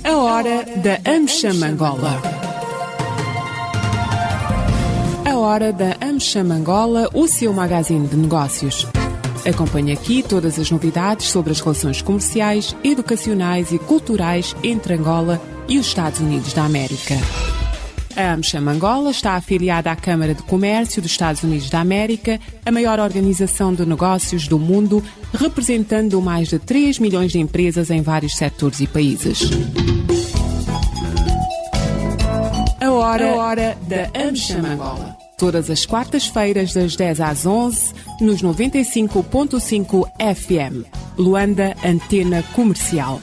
A hora da AmCham Angola. A hora da AmCham Angola, o seu magazine de negócios. Acompanhe aqui todas as novidades sobre as relações comerciais, educacionais e culturais entre Angola e os Estados Unidos da América. A AmCham Angola está afiliada à Câmara de Comércio dos Estados Unidos da América, a maior organização de negócios do mundo, representando mais de 3 milhões de empresas em vários setores e países. A hora da AmCham Angola. Todas as quartas-feiras, das 10 às 11, nos 95.5 FM. Luanda, Antena Comercial.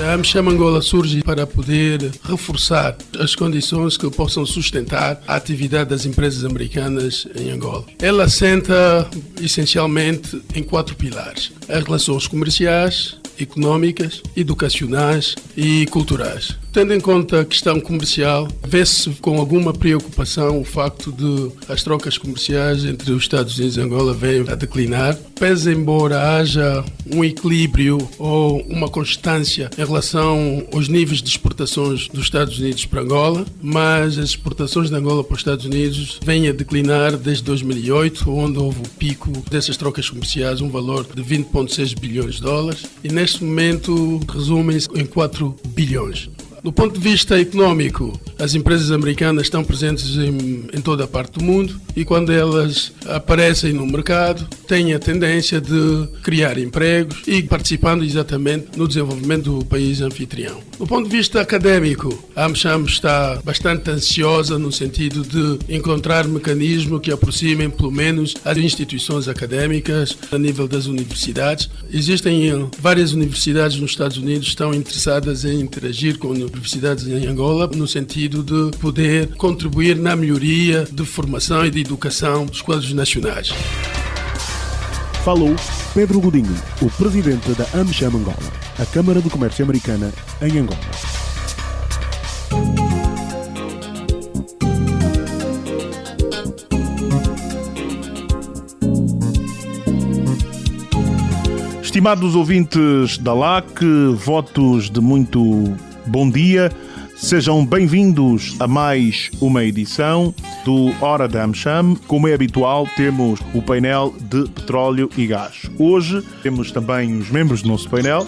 A AmCham Angola surge para poder reforçar as condições que possam sustentar a atividade das empresas americanas em Angola. Ela assenta essencialmente em 4 pilares: as relações comerciais, económicas, educacionais e culturais. Tendo em conta a questão comercial, vê-se com alguma preocupação o facto de as trocas comerciais entre os Estados Unidos e Angola venham a declinar, pese embora haja um equilíbrio ou uma constância em relação aos níveis de exportações dos Estados Unidos para Angola, mas as exportações de Angola para os Estados Unidos vêm a declinar desde 2008, onde houve o pico dessas trocas comerciais, um valor de 20,6 bilhões de dólares, e neste momento resumem-se em 4 bilhões. Do ponto de vista económico, as empresas americanas estão presentes em toda a parte do mundo e quando elas aparecem no mercado, têm a tendência de criar empregos e participando exatamente no desenvolvimento do país anfitrião. Do ponto de vista académico, a AmCham está bastante ansiosa no sentido de encontrar mecanismos que aproximem pelo menos as instituições académicas a nível das universidades. Existem várias universidades nos Estados Unidos que estão interessadas em interagir com universidades em Angola, no sentido de poder contribuir na melhoria de formação e de educação dos quadros nacionais. Falou Pedro Godinho, o presidente da AmCham Angola, a Câmara de Comércio Americana em Angola. Estimados ouvintes da LAC, votos de muito bom dia, sejam bem-vindos a mais uma edição do Hora da AmCham. Como é habitual, temos o painel de petróleo e gás. Hoje temos também os membros do nosso painel,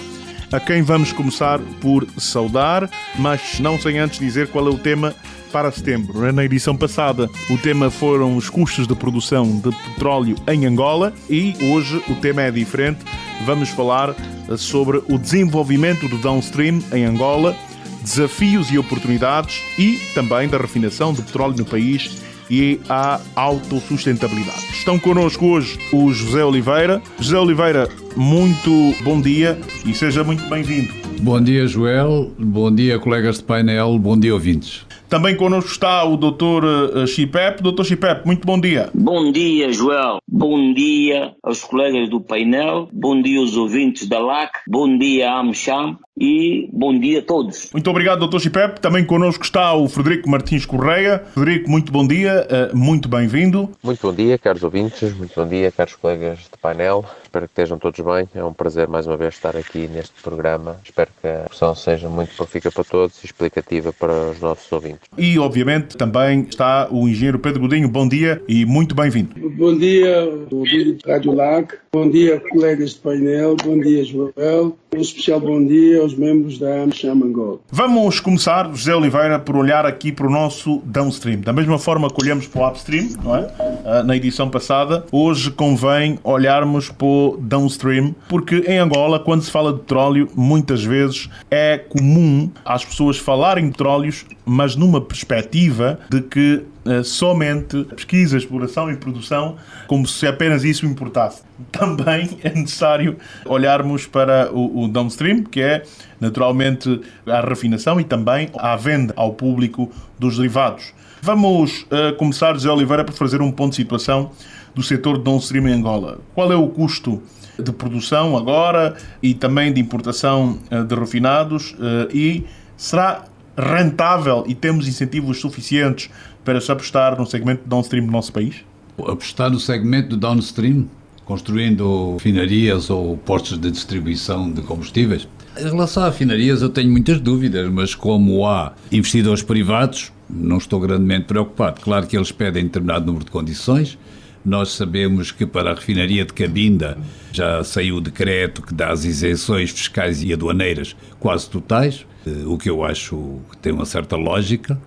a quem vamos começar por saudar, mas não sem antes dizer qual é o tema para setembro. Na edição passada, o tema foram os custos de produção de petróleo em Angola e hoje o tema é diferente. Vamos falar sobre o desenvolvimento do downstream em Angola, desafios e oportunidades e também da refinação do petróleo no país e a autossustentabilidade. Estão connosco hoje o José Oliveira. José Oliveira, muito bom dia e seja muito bem-vindo. Bom dia, Joel. Bom dia, colegas de painel. Bom dia, ouvintes. Também connosco está o Dr. Chipep. Dr. Chipep, muito bom dia. Bom dia, Joel. Bom dia aos colegas do painel. Bom dia aos ouvintes da LAC. Bom dia, AmCham. E bom dia a todos. Muito obrigado, Dr. Chipep. Também connosco está o Frederico Martins Correia. Frederico, muito bom dia. Muito bem-vindo. Muito bom dia, caros ouvintes. Muito bom dia, caros colegas de painel. Espero que estejam todos bem. É um prazer mais uma vez estar aqui neste programa. Espero que a discussão seja muito profícua para todos e explicativa para os nossos ouvintes. E, obviamente, também está o engenheiro Pedro Godinho. Bom dia e muito bem-vindo. Bom dia, ouvintes de Rádio LAC. Bom dia, colegas de painel. Bom dia, Joel. Um especial bom dia aos membros da AmCham Angola. Vamos começar, José Oliveira, por olhar aqui para o nosso downstream. Da mesma forma que olhamos para o upstream, não é? Na edição passada, hoje convém olharmos para o downstream, porque em Angola, quando se fala de petróleo, muitas vezes é comum as pessoas falarem de petróleos, mas numa perspectiva de que somente pesquisa, exploração e produção, como se apenas isso importasse. Também é necessário olharmos para o downstream, que é naturalmente a refinação e também a venda ao público dos derivados. Vamos começar, José Oliveira, por fazer um ponto de situação do setor de downstream em Angola. Qual é o custo de produção agora e também de importação de refinados e será rentável e temos incentivos suficientes para se apostar no segmento de downstream do nosso país? Apostar no segmento do downstream construindo refinarias ou postos de distribuição de combustíveis. Em relação a refinarias eu tenho muitas dúvidas, mas como há investidores privados, não estou grandemente preocupado. Claro que eles pedem determinado número de condições. Nós sabemos que para a refinaria de Cabinda já saiu o decreto que dá as isenções fiscais e aduaneiras quase totais, o que eu acho que tem uma certa lógica.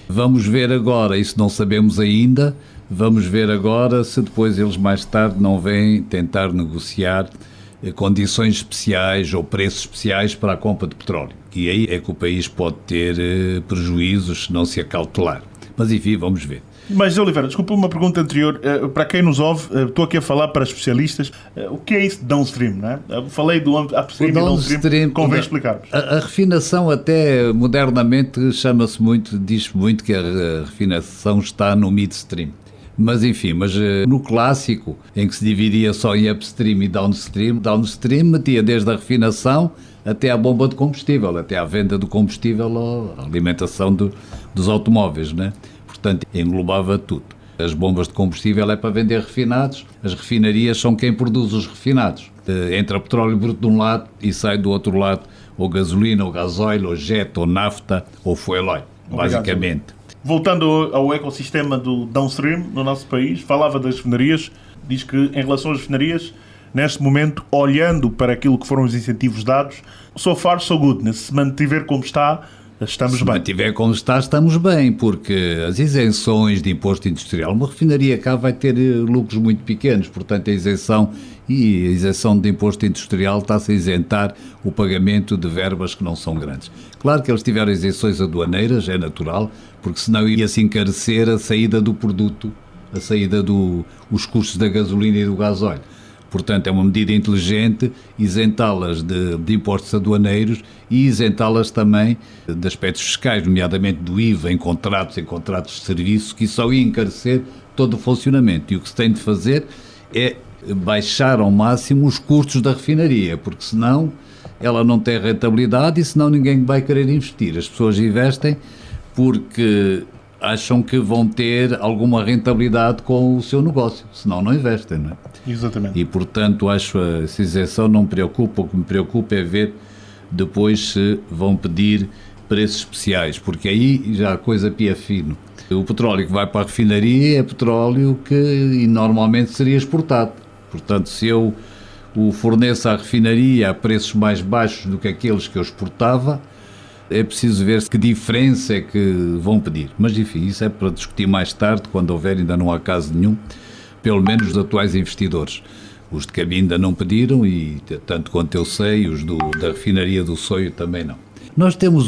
Vamos ver agora, isso não sabemos ainda, vamos ver agora se depois eles mais tarde não vêm tentar negociar condições especiais ou preços especiais para a compra de petróleo. E aí é que o país pode ter prejuízos se não se acautelar. Mas enfim, vamos ver. Mas, Oliveira, desculpa uma pergunta anterior. Para quem nos ouve, estou aqui a falar para especialistas. O que é isso de downstream, não é? Falei do upstream e downstream, convém explicar-vos. A refinação até modernamente chama-se muito, diz muito que a refinação está no midstream. Mas enfim, no clássico, em que se dividia só em upstream e downstream metia desde a refinação até à bomba de combustível, até à venda do combustível, à alimentação dos automóveis, né? Portanto, englobava tudo. As bombas de combustível é para vender refinados, as refinarias são quem produz os refinados. Entra petróleo bruto de um lado e sai do outro lado ou gasolina, ou gasóleo, ou jet, ou nafta, ou fuel oil, basicamente. Voltando ao ecossistema do downstream no nosso país, falava das refinarias, diz que em relação às refinarias, neste momento, olhando para aquilo que foram os incentivos dados, so far so good, né? Se mantiver como está, estamos bem. Se mantiver como está, estamos bem, porque as isenções de imposto industrial, uma refinaria cá vai ter lucros muito pequenos, portanto a isenção de imposto industrial está-se a isentar o pagamento de verbas que não são grandes. Claro que eles tiveram isenções aduaneiras, é natural, porque senão ia-se encarecer a saída do produto, a saída os custos da gasolina e do gasóleo. Portanto, é uma medida inteligente isentá-las de impostos aduaneiros e isentá-las também de aspectos fiscais, nomeadamente do IVA em contratos de serviço, que só ia encarecer todo o funcionamento. E o que se tem de fazer é baixar ao máximo os custos da refinaria, porque senão ela não tem rentabilidade e senão ninguém vai querer investir. As pessoas investem porque acham que vão ter alguma rentabilidade com o seu negócio, senão não investem, não é? Exatamente. E, portanto, acho essa isenção não me preocupa. O que me preocupa é ver depois se vão pedir preços especiais, porque aí já a coisa pia fino. O petróleo que vai para a refinaria é petróleo que normalmente seria exportado. Portanto, se eu o forneço à refinaria a preços mais baixos do que aqueles que eu exportava, é preciso ver que diferença é que vão pedir. Mas, enfim, isso é para discutir mais tarde, quando houver, ainda não há caso nenhum, pelo menos os atuais investidores. Os de Cabinda não pediram e, tanto quanto eu sei, os da refinaria do Soio também não. Nós temos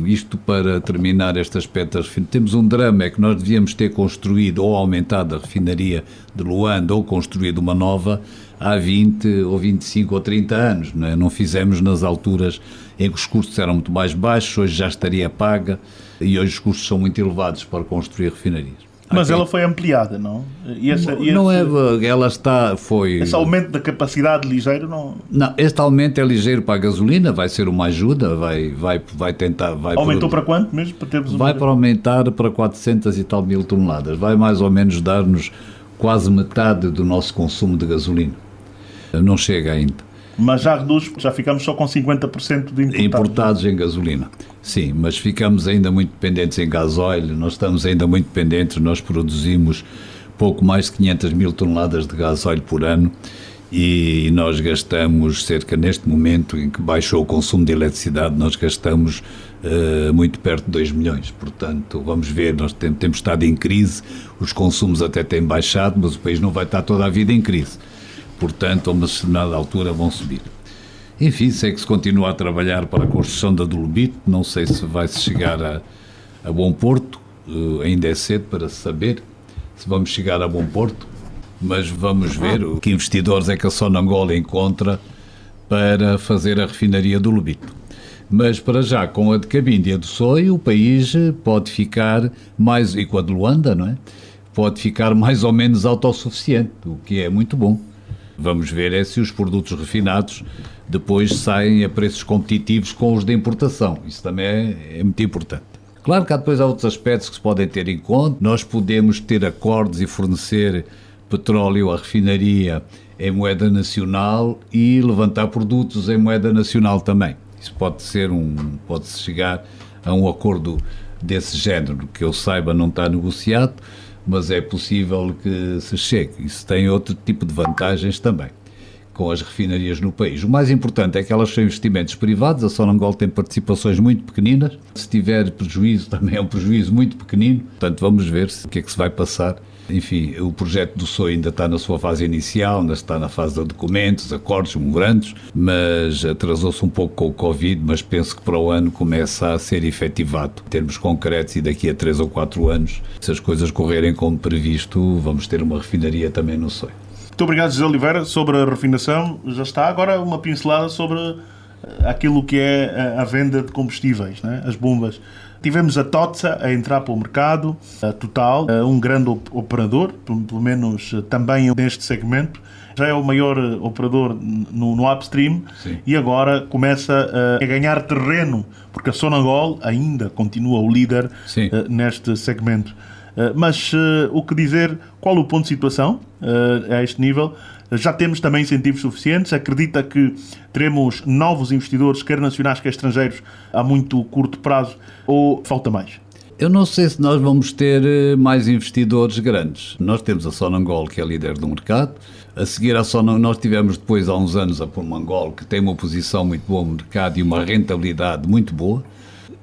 isto para terminar este aspecto, temos um drama, é que nós devíamos ter construído ou aumentado a refinaria de Luanda ou construído uma nova há 20 ou 25 ou 30 anos, não é? Não fizemos nas alturas em que os custos eram muito mais baixos, hoje já estaria paga e hoje os custos são muito elevados para construir refinarias. Mas ela foi ampliada, não? Esse aumento da capacidade ligeiro não... Não, este aumento é ligeiro para a gasolina, vai ser uma ajuda, vai tentar... Aumentou para quanto mesmo? Vai para aumentar para 400 e tal mil toneladas, vai mais ou menos dar-nos quase metade do nosso consumo de gasolina. Não chega ainda. Mas já ficamos só com 50% de importados em gasolina. Sim, mas ficamos ainda muito dependentes em gasóleo, nós estamos ainda muito dependentes, nós produzimos pouco mais de 500 mil toneladas de gasóleo por ano e nós gastamos cerca, neste momento em que baixou o consumo de eletricidade, nós gastamos muito perto de 2 milhões. Portanto, vamos ver, nós temos estado em crise, os consumos até têm baixado, mas o país não vai estar toda a vida em crise. Portanto, a uma determinada altura vão subir. Enfim, sei que se continua a trabalhar para a construção da Dolobito, não sei se vai-se chegar a bom porto, ainda é cedo para saber se vamos chegar a bom porto, mas vamos ver que investidores é que a Sonangol encontra para fazer a refinaria do Dolobito. Mas para já, com a de Cabinda e a do Soio, o país pode ficar mais, e com a de Luanda, não é? Pode ficar mais ou menos autossuficiente, o que é muito bom. Vamos ver se os produtos refinados depois saem a preços competitivos com os de importação. Isso também é muito importante. Claro que depois há outros aspectos que se podem ter em conta. Nós podemos ter acordos e fornecer petróleo, a refinaria em moeda nacional e levantar produtos em moeda nacional também. Isso pode-se chegar a um acordo desse género, que eu saiba não está negociado, mas é possível que se chegue. Isso tem outro tipo de vantagens também, com as refinarias no país. O mais importante é que elas são investimentos privados, a Sonangol tem participações muito pequeninas, se tiver prejuízo também é um prejuízo muito pequenino, portanto vamos ver o que é que se vai passar. Enfim, o projeto do SOI ainda está na sua fase inicial, ainda está na fase de documentos, acordos, memorandos, mas atrasou-se um pouco com o Covid, mas penso que para o ano começa a ser efetivado em termos concretos e daqui a 3 ou 4 anos, se as coisas correrem como previsto, vamos ter uma refinaria também no SOI. Muito obrigado, José Oliveira. Sobre a refinação, já está agora uma pincelada sobre aquilo que é a venda de combustíveis, né? As bombas. Tivemos a TOTSA a entrar para o mercado, a Total, um grande operador, pelo menos também neste segmento. Já é o maior operador no upstream. Sim. E agora começa a ganhar terreno, porque a Sonangol ainda continua o líder neste segmento. Mas o que dizer, qual o ponto de situação a este nível? Já temos também incentivos suficientes? Acredita que teremos novos investidores, quer nacionais, quer estrangeiros, a muito curto prazo, ou falta mais? Eu não sei se nós vamos ter mais investidores grandes. Nós temos a Sonangol, que é líder do mercado. A seguir à Sonangol, nós tivemos depois, há uns anos, a Pulmangol, que tem uma posição muito boa no mercado e uma rentabilidade muito boa.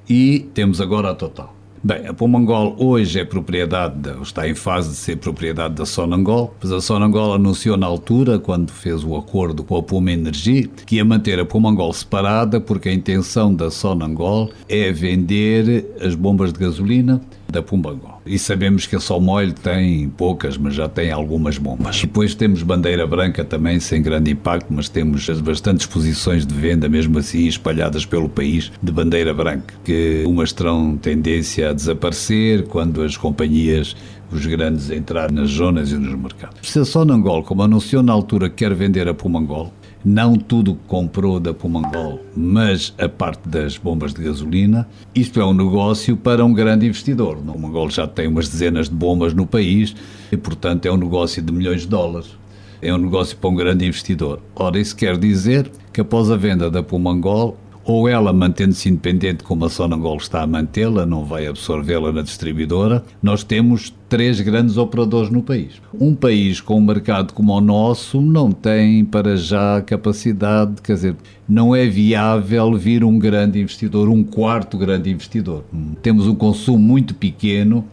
E temos agora a Total. Bem, a Pulmangol hoje é propriedade, está em fase de ser propriedade da Sonangol, mas a Sonangol anunciou na altura, quando fez o acordo com a Puma Energy, que ia manter a Pulmangol separada, porque a intenção da Sonangol é vender as bombas de gasolina da Pulmangol. E sabemos que a Somoil tem poucas, mas já tem algumas bombas. E depois temos Bandeira Branca também, sem grande impacto, mas temos bastantes posições de venda, mesmo assim, espalhadas pelo país, de Bandeira Branca, que umas terão tendência a desaparecer quando as companhias, os grandes, entrarem nas zonas e nos mercados. Se a Sonangol, como anunciou na altura que quer vender a Pulmangol, não tudo que comprou da Pulmangol, mas a parte das bombas de gasolina, isto é um negócio para um grande investidor. A Pulmangol já tem umas dezenas de bombas no país e, portanto, é um negócio de milhões de dólares. É um negócio para um grande investidor. Ora, isso quer dizer que após a venda da Pulmangol, ou ela, mantendo-se independente como a Sonangol está a mantê-la, não vai absorvê-la na distribuidora, nós temos 3 grandes operadores no país. Um país com um mercado como o nosso não tem para já capacidade, quer dizer, não é viável vir um grande investidor, um quarto grande investidor. Temos um consumo muito pequeno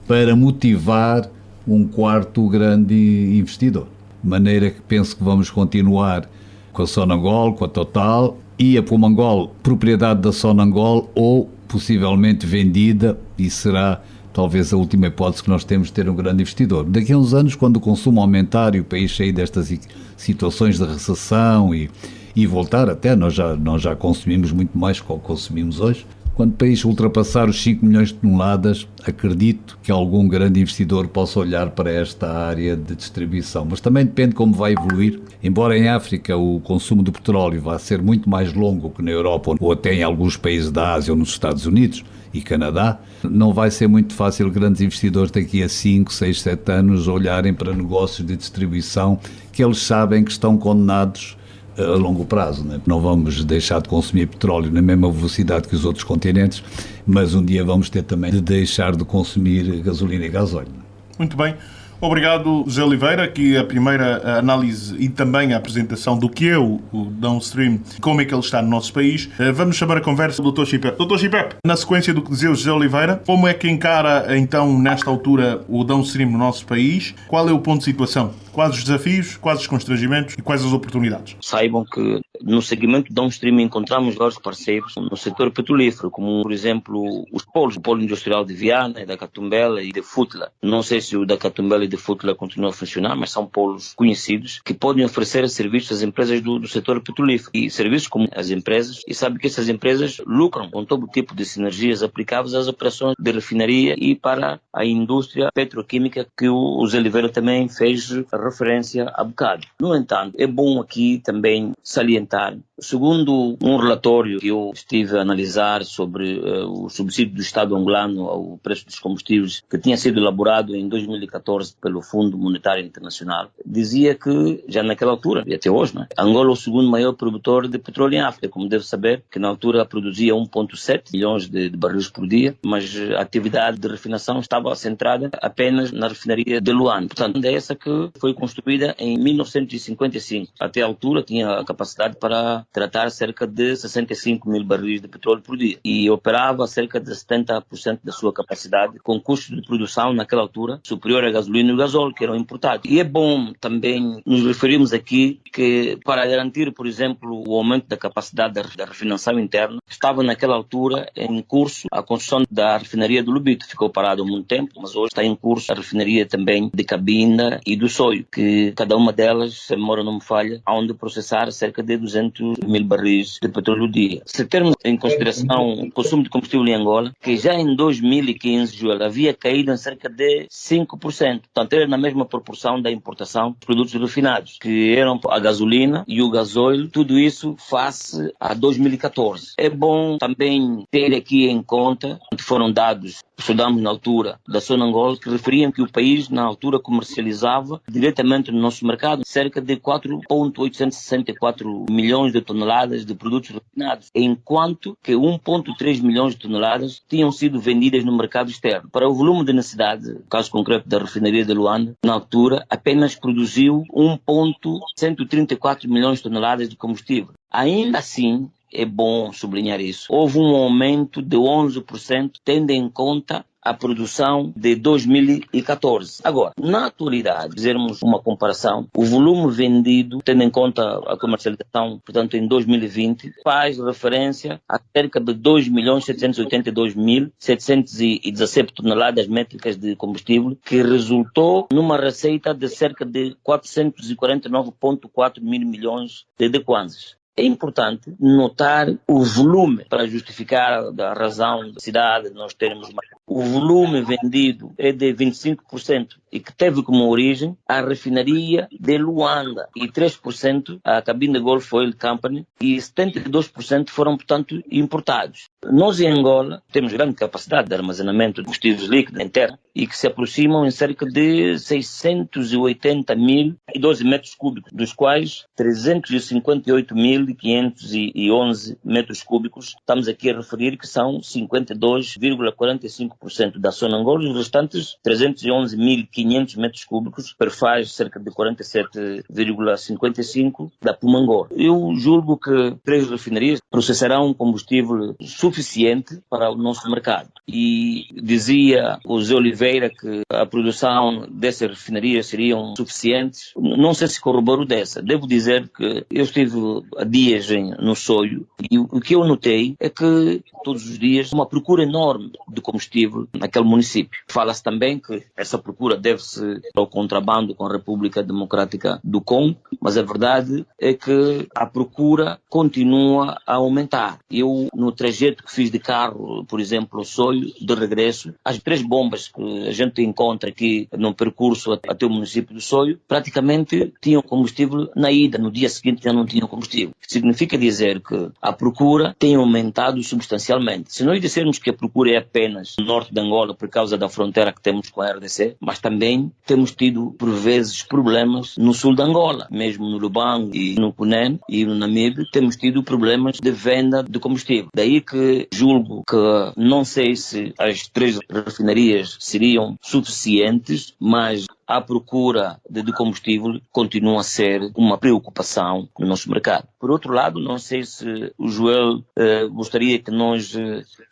para motivar um quarto grande investidor. De maneira que penso que vamos continuar com a Sonangol, com a Total, e a Pulmangol, propriedade da Sonangol, ou possivelmente vendida, e será talvez a última hipótese que nós temos de ter um grande investidor. Daqui a uns anos, quando o consumo aumentar e o país sair destas situações de recessão e voltar até, nós já consumimos muito mais do que consumimos hoje, quando o país ultrapassar os 5 milhões de toneladas, acredito que algum grande investidor possa olhar para esta área de distribuição. Mas também depende como vai evoluir. Embora em África o consumo de petróleo vá ser muito mais longo que na Europa ou até em alguns países da Ásia ou nos Estados Unidos e Canadá, não vai ser muito fácil grandes investidores daqui a 5, 6, 7 anos olharem para negócios de distribuição que eles sabem que estão condenados a longo prazo, né? Não vamos deixar de consumir petróleo na mesma velocidade que os outros continentes, mas um dia vamos ter também de deixar de consumir gasolina e gasóleo. Muito bem. Obrigado, José Oliveira, aqui a primeira análise e também a apresentação do que é o downstream, como é que ele está no nosso país. Vamos chamar a conversa do Dr. Chipep. Dr. Chipep, na sequência do que dizia o José Oliveira, como é que encara, então, nesta altura, o downstream no nosso país? Qual é o ponto de situação? Quais os desafios, quais os constrangimentos e quais as oportunidades? Saibam que no segmento downstream encontramos vários parceiros no setor petrolífero, como, por exemplo, os polos, o polo industrial de Viana, da Catumbela e de Futla. Não sei se o da Catumbela e de Futla continua a funcionar, mas são polos conhecidos que podem oferecer serviços às empresas do setor petrolífero e serviços como as empresas, e sabe que essas empresas lucram com todo tipo de sinergias aplicáveis às operações de refinaria e para a indústria petroquímica que o Zé Oliveira também fez referência há bocado. No entanto, é bom aqui também salientar acrescentar. Segundo um relatório que eu estive a analisar sobre o subsídio do Estado angolano ao preço dos combustíveis, que tinha sido elaborado em 2014 pelo Fundo Monetário Internacional, dizia que, já naquela altura, e até hoje, Angola é o segundo maior produtor de petróleo em África, como deve saber, que na altura produzia 1,7 milhões de barris por dia, mas a atividade de refinação estava centrada apenas na refinaria de Luanda. Portanto, é essa que foi construída em 1955. Até a altura tinha a capacidade para tratar cerca de 65 mil barris de petróleo por dia e operava cerca de 70% da sua capacidade, com custos de produção naquela altura superior à gasolina e o gasóleo, que eram importados. E é bom também nos referirmos aqui que, para garantir, por exemplo, o aumento da capacidade da refinação interna, estava naquela altura em curso a construção da refinaria do Lubito. Ficou parado há muito tempo, mas hoje está em curso a refinaria também de Cabinda e do Soio, que cada uma delas, se a memória não me falha, onde processar cerca de 200 mil barris de petróleo por dia. Se termos em consideração o consumo de combustível em Angola, que já em 2015, Joel, havia caído em cerca de 5%. Portanto, era na mesma proporção da importação de produtos refinados, que eram a gasolina e o gasóleo, tudo isso face a 2014. É bom também ter aqui em conta que foram dados, estudamos na altura, da Zona Angola, que referiam que o país, na altura, comercializava diretamente no nosso mercado cerca de 4,864 milhões de toneladas de produtos refinados, enquanto que 1,3 milhões de toneladas tinham sido vendidas no mercado externo. Para o volume de necessidade, no caso concreto da refinaria de Luanda, na altura, apenas produziu 1,134 milhões de toneladas de combustível. Ainda assim, é bom sublinhar isso, houve um aumento de 11%, tendo em conta a produção de 2014. Agora, na atualidade, fizermos uma comparação, o volume vendido, tendo em conta a comercialização, portanto, em 2020, faz referência a cerca de 2.782.717 toneladas métricas de combustível, que resultou numa receita de cerca de 449,4 mil milhões de kwanzas. É importante notar o volume, para justificar a razão da cidade, nós termos mais. O volume vendido é de 25% e que teve como origem a refinaria de Luanda e 3% a Cabinda Gulf Oil Company e 72% foram, portanto, importados. Nós em Angola temos grande capacidade de armazenamento de combustíveis líquidos internos e que se aproximam em cerca de 680.012 metros cúbicos, dos quais 358.511 metros cúbicos estamos aqui a referir que são 52,45% da Zona Angola e os restantes 311.500 metros cúbicos perfaz cerca de 47,55% da Pumangola. Eu julgo que 3 refinarias processarão um combustível suficiente para o nosso mercado. E dizia o Zé Oliveira que a produção dessas refinarias seriam suficientes. Não sei se corroboro dessa. Devo dizer que eu estive há dias no Soio e o que eu notei é que todos os dias uma procura enorme de combustível naquele município. Fala-se também que essa procura deve-se ao contrabando com a República Democrática do Congo, mas a verdade é que a procura continua a aumentar. Eu, no trajeto que fiz de carro, por exemplo, ao Soio, de regresso, as 3 bombas que a gente encontra aqui no percurso até o município do Soio, praticamente tinham combustível na ida, no dia seguinte já não tinham combustível. Significa dizer que a procura tem aumentado substancialmente. Se nós dissermos que a procura é apenas no norte de Angola por causa da fronteira que temos com a RDC, mas também temos tido, por vezes, problemas no sul de Angola, mesmo no Lubango e no Cunene e no Namibe, temos tido problemas de venda de combustível. Daí que julgo que não sei se as 3 refinarias seriam suficientes, mas a procura de combustível continua a ser uma preocupação no nosso mercado. Por outro lado, não sei se o Joel gostaria que nós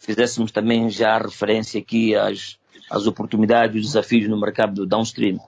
fizéssemos também já referência aqui às oportunidades e desafios no mercado do downstream.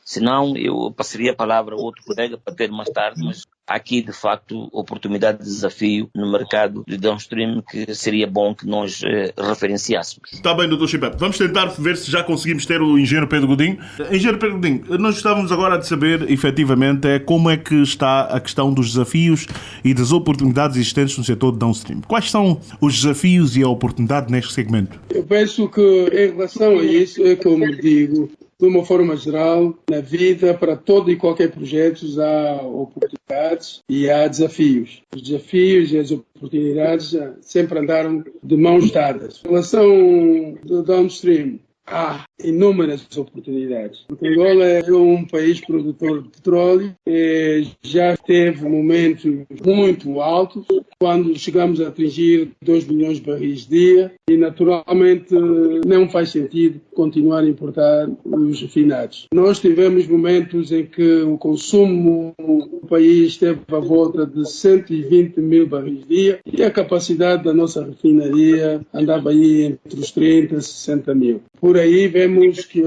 Senão, eu passaria a palavra a outro colega para ter mais tarde, mas há aqui, de facto, oportunidade de desafio no mercado de downstream que seria bom que nós referenciássemos. Está bem, Dr. Chipepe. Vamos tentar ver se já conseguimos ter o engenheiro Pedro Godinho. Engenheiro Pedro Godinho, nós gostávamos agora de saber, efetivamente, como é que está a questão dos desafios e das oportunidades existentes no setor de downstream. Quais são os desafios e a oportunidade neste segmento? Eu penso que, em relação a isso, é como digo, de uma forma geral, na vida, para todo e qualquer projeto, há oportunidades e há desafios. Os desafios e as oportunidades sempre andaram de mãos dadas. Em relação ao downstream, há inúmeras oportunidades. Angola é um país produtor de petróleo e já teve momentos muito altos, quando chegamos a atingir 2 milhões de barris dia, e naturalmente não faz sentido continuar a importar os refinados. Nós tivemos momentos em que o consumo do país esteve à volta de 120 mil barris dia e a capacidade da nossa refinaria andava aí entre os 30 e 60 mil. Por aí vemos que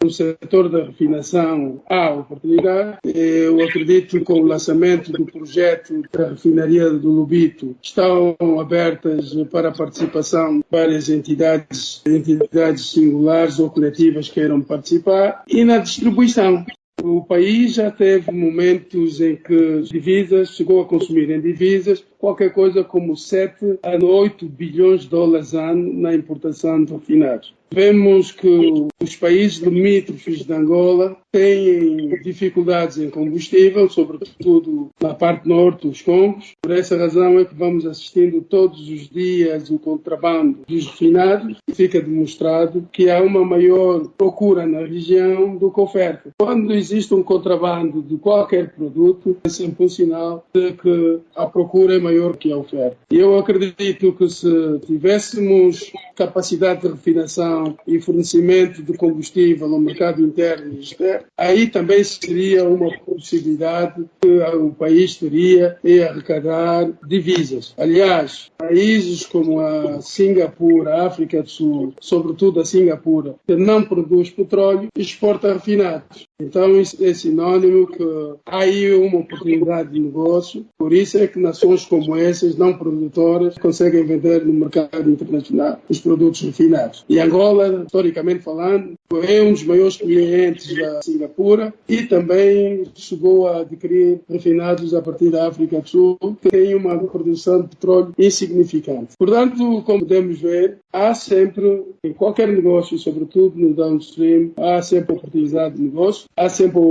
no setor da refinação há oportunidade. Eu acredito que com o lançamento do projeto da refinaria do Lubito estão abertas para a participação várias entidades singulares ou coletivas que queiram participar. E na distribuição, o país já teve momentos em que divisas, chegou a consumir em divisas qualquer coisa como 7 a 8 bilhões de dólares ano na importação de refinados. Vemos que os países limítrofes de Angola têm dificuldades em combustível, sobretudo na parte norte, os Congos. Por essa razão é que vamos assistindo todos os dias o contrabando dos refinados e fica demonstrado que há uma maior procura na região do que oferta. Quando existe um contrabando de qualquer produto, é sempre um sinal de que a procura é maior que a oferta. E eu acredito que se tivéssemos capacidade de refinação e fornecimento de combustível no mercado interno e externo, aí também seria uma possibilidade que o país teria em arrecadar divisas. Aliás, países como a Singapura, a África do Sul, sobretudo a Singapura, que não produz petróleo, exporta refinados. Então isso é sinónimo que há aí uma oportunidade de negócio. Por isso é que nações como essas, não produtoras, conseguem vender no mercado internacional os produtos refinados. E Angola, historicamente falando, é um dos maiores clientes da Singapura e também chegou a adquirir refinados a partir da África do Sul, que tem uma produção de petróleo insignificante. Portanto, como podemos ver, há sempre, em qualquer negócio, sobretudo no downstream, há sempre oportunidade de negócio, há sempre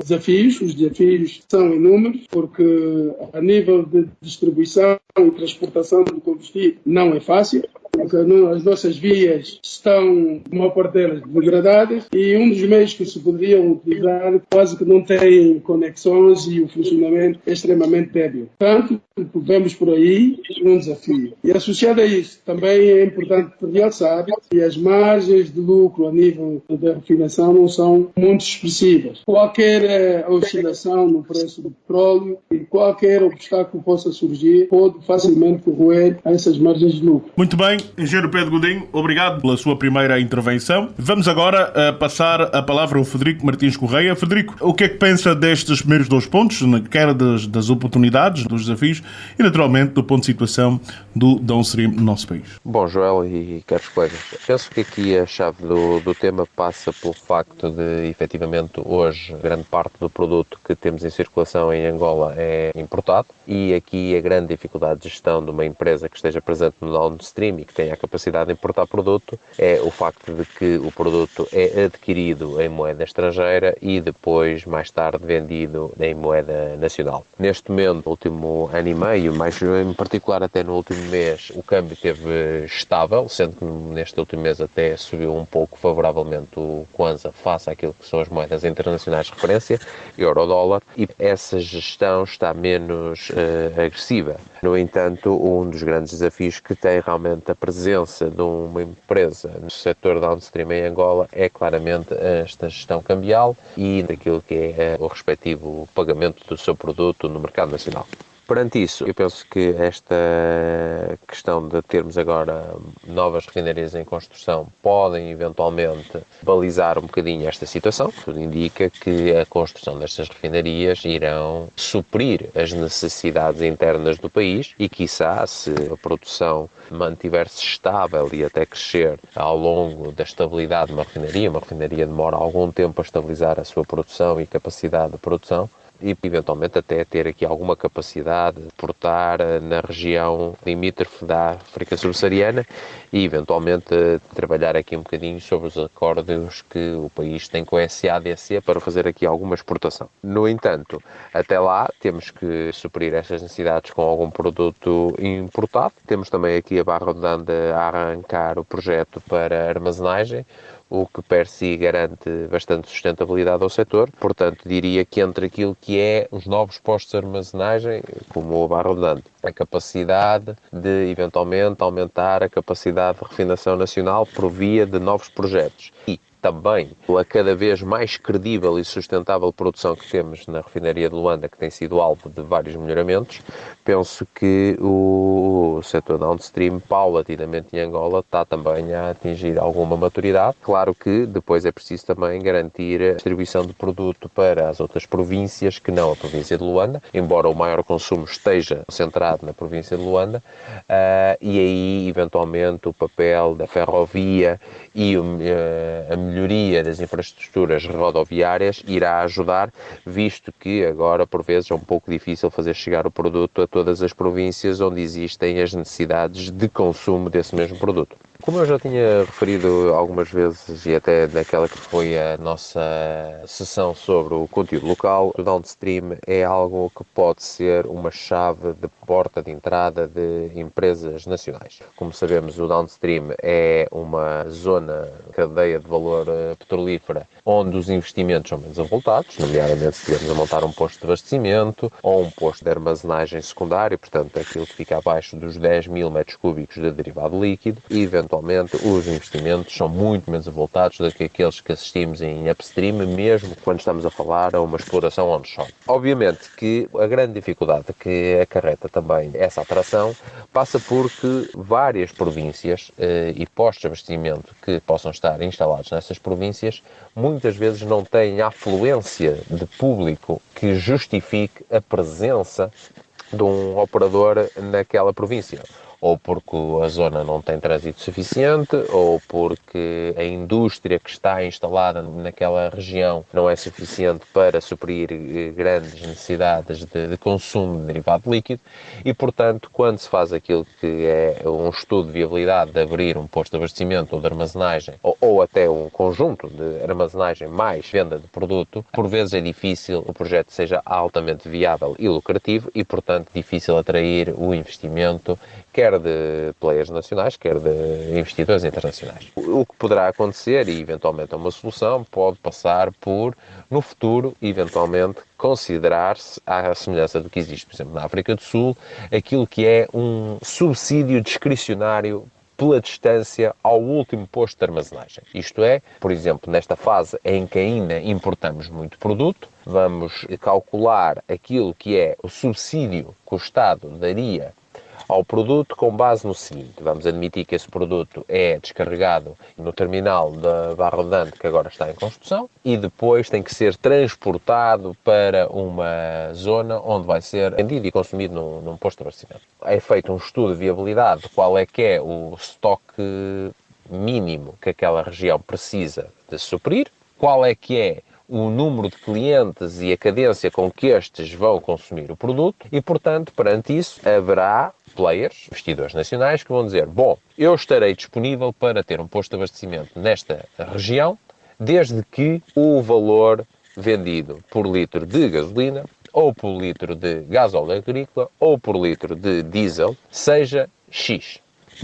desafios. Os desafios são inúmeros, porque a nível de distribuição e transportação do combustível não é fácil, porque as nossas vias estão, uma parte delas, degradadas, e um dos meios que se poderiam utilizar quase que não tem conexões e o funcionamento é extremamente débil. Portanto, vemos por aí um desafio. E associado a isso, também é importante realçar que as margens de lucro a nível da refinação não são muito expressivas. Qualquer oscilação no preço do petróleo e qualquer obstáculo que possa surgir pode facilmente corroer essas margens de lucro. Muito bem, Engenheiro Pedro Godinho, obrigado pela sua primeira intervenção. Vamos agora passar a palavra ao Frederico Martins Correia. Frederico, o que é que pensa destes primeiros 2 pontos, quer das oportunidades, dos desafios e, naturalmente, do ponto de situação do downstream no nosso país? Bom, Joel e caros colegas, penso que aqui a chave do tema passa pelo facto de, efetivamente, hoje, grande parte do produto que temos em circulação em Angola é importado, e aqui a grande dificuldade de gestão de uma empresa que esteja presente no downstream e que tenha a capacidade de importar produto é o facto de que o produto é adquirido em moeda estrangeira e depois, mais tarde, vendido em moeda nacional. Neste momento, no último ano e meio, mas em particular até no último mês, o câmbio esteve estável, sendo que neste último mês até subiu um pouco favoravelmente o Kwanza face àquilo que são as moedas internacionais de referência, euro-dólar, e essa gestão está menos agressiva. No entanto, um dos grandes desafios que tem realmente a presença de uma empresa no setor downstream em Angola é claramente esta gestão cambial e daquilo que é o respectivo pagamento do seu produto no mercado nacional. Perante isso, eu penso que esta questão de termos agora novas refinarias em construção podem eventualmente balizar um bocadinho esta situação. Tudo indica que a construção destas refinarias irão suprir as necessidades internas do país e, quiçá, se a produção mantiver-se estável e até crescer ao longo da estabilidade de uma refinaria demora algum tempo a estabilizar a sua produção e capacidade de produção, e eventualmente até ter aqui alguma capacidade de exportar na região limítrofe da África subsaariana e eventualmente trabalhar aqui um bocadinho sobre os acordos que o país tem com a SADC para fazer aqui alguma exportação. No entanto, até lá temos que suprir estas necessidades com algum produto importado. Temos também aqui a Barra Redonda a arrancar o projeto para armazenagem, o que per si garante bastante sustentabilidade ao setor. Portanto, diria que entre aquilo que é os novos postos de armazenagem, como a Barra Redonda, a capacidade de, eventualmente, aumentar a capacidade de refinação nacional por via de novos projetos e também a cada vez mais credível e sustentável produção que temos na refinaria de Luanda, que tem sido alvo de vários melhoramentos, penso que o setor downstream, paulatinamente em Angola, está também a atingir alguma maturidade. Claro que depois é preciso também garantir a distribuição de produto para as outras províncias que não a província de Luanda, embora o maior consumo esteja centrado na província de Luanda, e aí, eventualmente, o papel da ferrovia e a melhoria das infraestruturas rodoviárias irá ajudar, visto que agora, por vezes, é um pouco difícil fazer chegar o produto a todas as províncias onde existem as necessidades de consumo desse mesmo produto. Como eu já tinha referido algumas vezes, e até naquela que foi a nossa sessão sobre o conteúdo local, o downstream é algo que pode ser uma chave de porta de entrada de empresas nacionais. Como sabemos, o downstream é uma zona, cadeia de valor petrolífera, onde os investimentos são menos avultados, nomeadamente se estivermos a montar um posto de abastecimento ou um posto de armazenagem secundário, portanto aquilo que fica abaixo dos 10 mil metros cúbicos de derivado líquido, e eventualmente os investimentos são muito menos avultados do que aqueles que assistimos em upstream, mesmo quando estamos a falar a uma exploração onshore. Obviamente que a grande dificuldade que acarreta também essa atração passa por que várias províncias e postos de abastecimento que possam estar instalados nessas províncias muitas vezes não têm a afluência de público que justifique a presença de um operador naquela província. Ou porque a zona não tem trânsito suficiente, ou porque a indústria que está instalada naquela região não é suficiente para suprir grandes necessidades de consumo de derivado líquido e, portanto, quando se faz aquilo que é um estudo de viabilidade de abrir um posto de abastecimento ou de armazenagem, ou até um conjunto de armazenagem mais venda de produto, por vezes é difícil o projeto seja altamente viável e lucrativo e, portanto, difícil atrair o investimento, quer de players nacionais, quer de investidores internacionais. O que poderá acontecer, e eventualmente é uma solução, pode passar por, no futuro, eventualmente, considerar-se, à semelhança do que existe, por exemplo, na África do Sul, aquilo que é um subsídio discricionário pela distância ao último posto de armazenagem. Isto é, por exemplo, nesta fase em que ainda importamos muito produto, vamos calcular aquilo que é o subsídio que o Estado daria ao produto com base no seguinte: vamos admitir que esse produto é descarregado no terminal da Barra Redonda, que agora está em construção, e depois tem que ser transportado para uma zona onde vai ser vendido e consumido num posto de abastecimento. É feito um estudo de viabilidade de qual é que é o estoque mínimo que aquela região precisa de suprir, qual é que é o número de clientes e a cadência com que estes vão consumir o produto e, portanto, perante isso, haverá players, investidores nacionais, que vão dizer: bom, eu estarei disponível para ter um posto de abastecimento nesta região, desde que o valor vendido por litro de gasolina, ou por litro de gasóleo agrícola, ou por litro de diesel, seja X.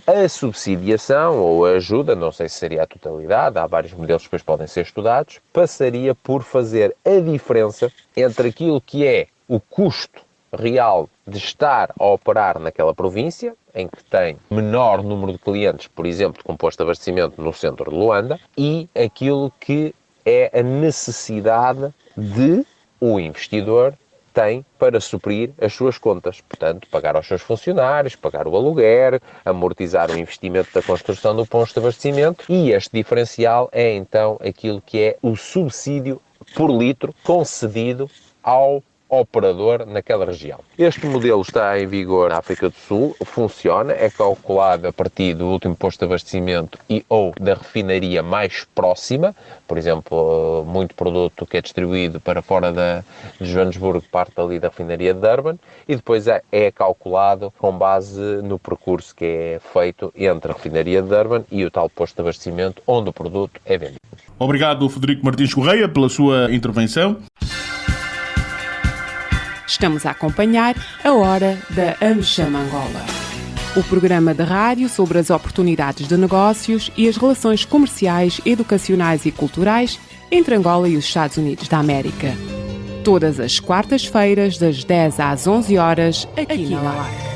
A subsidiação ou a ajuda, não sei se seria a totalidade, há vários modelos que depois podem ser estudados, passaria por fazer a diferença entre aquilo que é o custo real de estar a operar naquela província, em que tem menor número de clientes, por exemplo, com posto de abastecimento no centro de Luanda, e aquilo que é a necessidade de o investidor tem para suprir as suas contas. Portanto, pagar aos seus funcionários, pagar o aluguer, amortizar o investimento da construção do posto de abastecimento, e este diferencial é então aquilo que é o subsídio por litro concedido ao operador naquela região. Este modelo está em vigor na África do Sul, funciona, é calculado a partir do último posto de abastecimento e ou da refinaria mais próxima. Por exemplo, muito produto que é distribuído para fora de Joanesburgo parte ali da refinaria de Durban e depois é calculado com base no percurso que é feito entre a refinaria de Durban e o tal posto de abastecimento onde o produto é vendido. Obrigado, Frederico Martins Correia, pela sua intervenção. Estamos a acompanhar a Hora da AmCham Angola, o programa de rádio sobre as oportunidades de negócios e as relações comerciais, educacionais e culturais entre Angola e os Estados Unidos da América. Todas as quartas-feiras, das 10 às 11 horas, aqui na LAC.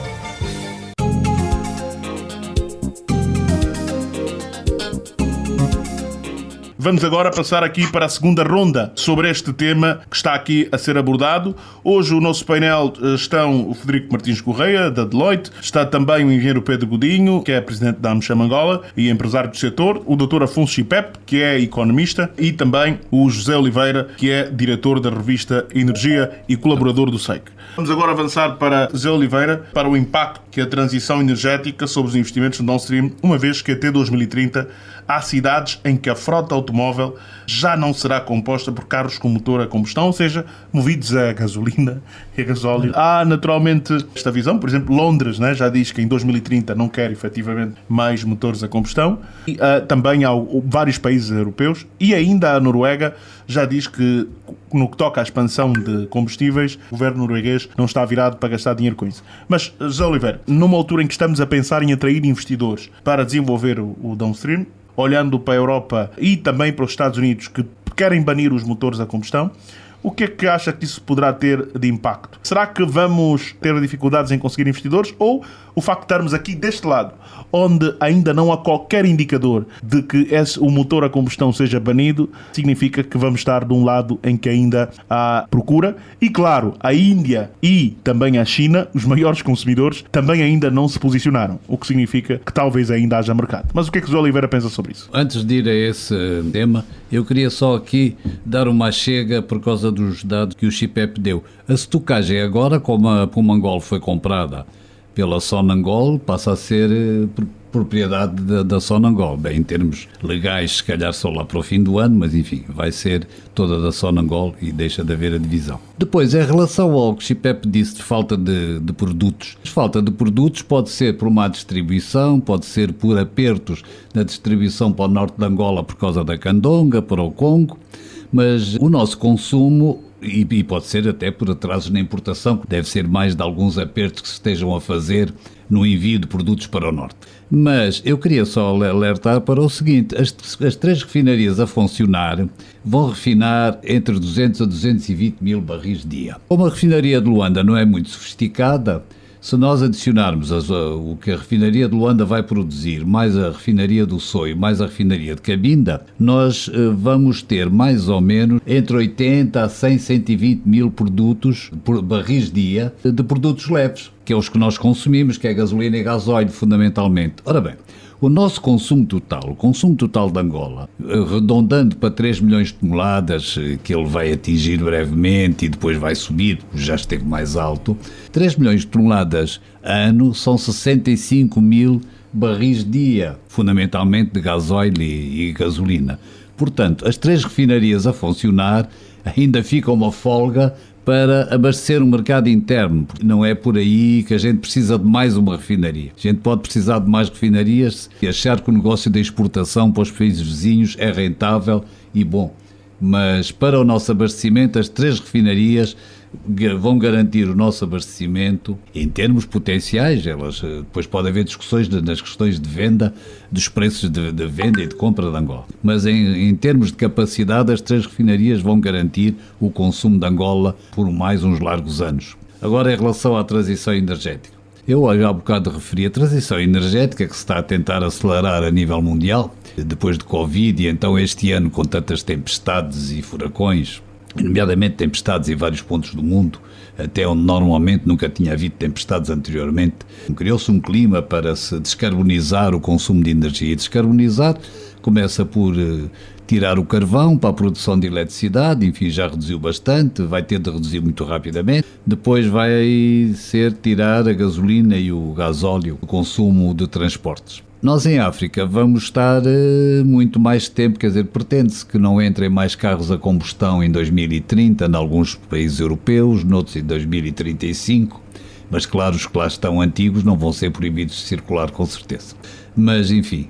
Vamos agora passar aqui para a segunda ronda sobre este tema que está aqui a ser abordado. Hoje o nosso painel estão o Frederico Martins Correia, da Deloitte, está também o engenheiro Pedro Godinho, que é presidente da AmCham Angola e empresário do setor, o Dr. Afonso Chipep, que é economista, e também o José Oliveira, que é diretor da revista Energia e colaborador do SEIC. Vamos agora avançar para José Oliveira, para o impacto que a transição energética sobre os investimentos no downstream, uma vez que até 2030 há cidades em que a frota automóvel já não será composta por carros com motor a combustão, ou seja, movidos a gasolina e a gasóleo. Há naturalmente esta visão, por exemplo, Londres, né, já diz que em 2030 não quer efetivamente mais motores a combustão. E, também há vários países europeus e ainda a Noruega já diz que no que toca à expansão de combustíveis, o governo norueguês não está virado para gastar dinheiro com isso. Mas, José Oliveira, numa altura em que estamos a pensar em atrair investidores para desenvolver o downstream, olhando para a Europa e também para os Estados Unidos, que querem banir os motores a combustão, o que é que acha que isso poderá ter de impacto? Será que vamos ter dificuldades em conseguir investidores ou o facto de estarmos aqui deste lado, onde ainda não há qualquer indicador de que o motor a combustão seja banido, significa que vamos estar de um lado em que ainda há procura? E claro, a Índia e também a China, os maiores consumidores, também ainda não se posicionaram, o que significa que talvez ainda haja mercado. Mas o que é que o José Oliveira pensa sobre isso? Antes de ir a esse tema, eu queria só aqui dar uma chega por causa dos dados que o Chipep deu. A estocagem agora, como a Pumangol foi comprada pela Sonangol, passa a ser propriedade da Sonangol. Bem, em termos legais, se calhar só lá para o fim do ano, mas enfim, vai ser toda da Sonangol e deixa de haver a divisão. Depois, em relação ao que o Chipep disse de falta de produtos, a falta de produtos pode ser por má distribuição, pode ser por apertos na distribuição para o norte de Angola por causa da Candonga, para o Congo, mas o nosso consumo, e pode ser até por atrasos na importação, que deve ser mais de alguns apertos que se estejam a fazer no envio de produtos para o norte. Mas eu queria só alertar para o seguinte: as três refinarias a funcionar vão refinar entre 200 a 220 mil barris dia. Como a refinaria de Luanda não é muito sofisticada, se nós adicionarmos o que a refinaria de Luanda vai produzir, mais a refinaria do Soio, mais a refinaria de Cabinda, nós vamos ter mais ou menos entre 80 a 100, 120 mil produtos, barris dia, de produtos leves, que é os que nós consumimos, que é gasolina e gasóleo, fundamentalmente. Ora bem, o nosso consumo total, o consumo total de Angola, arredondando para 3 milhões de toneladas, que ele vai atingir brevemente e depois vai subir, já esteve mais alto, 3 milhões de toneladas ano são 65 mil barris dia, fundamentalmente de gasóleo e gasolina. Portanto, as três refinarias a funcionar ainda fica uma folga para abastecer o mercado interno. Não é por aí que a gente precisa de mais uma refinaria. A gente pode precisar de mais refinarias e achar que o negócio da exportação para os países vizinhos é rentável e bom. Mas para o nosso abastecimento, as três refinarias vão garantir o nosso abastecimento em termos potenciais. Elas, depois pode haver discussões nas questões de venda, dos preços de venda e de compra de Angola. Mas em termos de capacidade, as três refinarias vão garantir o consumo de Angola por mais uns largos anos. Agora, em relação à transição energética. Eu já há bocado referi a transição energética que se está a tentar acelerar a nível mundial, depois de Covid e então este ano com tantas tempestades e furacões, nomeadamente tempestades em vários pontos do mundo, até onde normalmente nunca tinha havido tempestades anteriormente. Criou-se um clima para se descarbonizar o consumo de energia. E descarbonizar começa por tirar o carvão para a produção de eletricidade, enfim, já reduziu bastante, vai ter de reduzir muito rapidamente. Depois vai ser tirar a gasolina e o gasóleo, o consumo de transportes. Nós em África vamos estar muito mais tempo, quer dizer, pretende-se que não entrem mais carros a combustão em 2030, em alguns países europeus, noutros em 2035, mas claro, os que lá estão antigos não vão ser proibidos de circular com certeza. Mas enfim,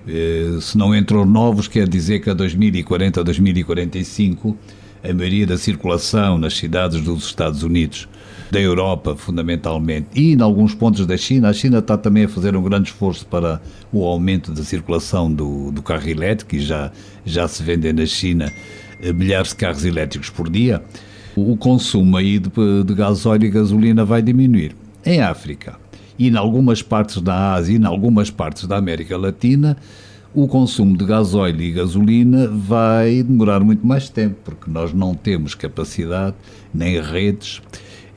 se não entram novos, quer dizer que a 2040, 2045, a maioria da circulação nas cidades dos Estados Unidos, da Europa fundamentalmente, e em alguns pontos da China, a China está também a fazer um grande esforço para o aumento da circulação do carro elétrico, e já se vendem na China milhares de carros elétricos por dia. O consumo aí de gasóleo e gasolina vai diminuir. Em África e em algumas partes da Ásia e em algumas partes da América Latina, o consumo de gasóleo e gasolina vai demorar muito mais tempo, porque nós não temos capacidade, nem redes,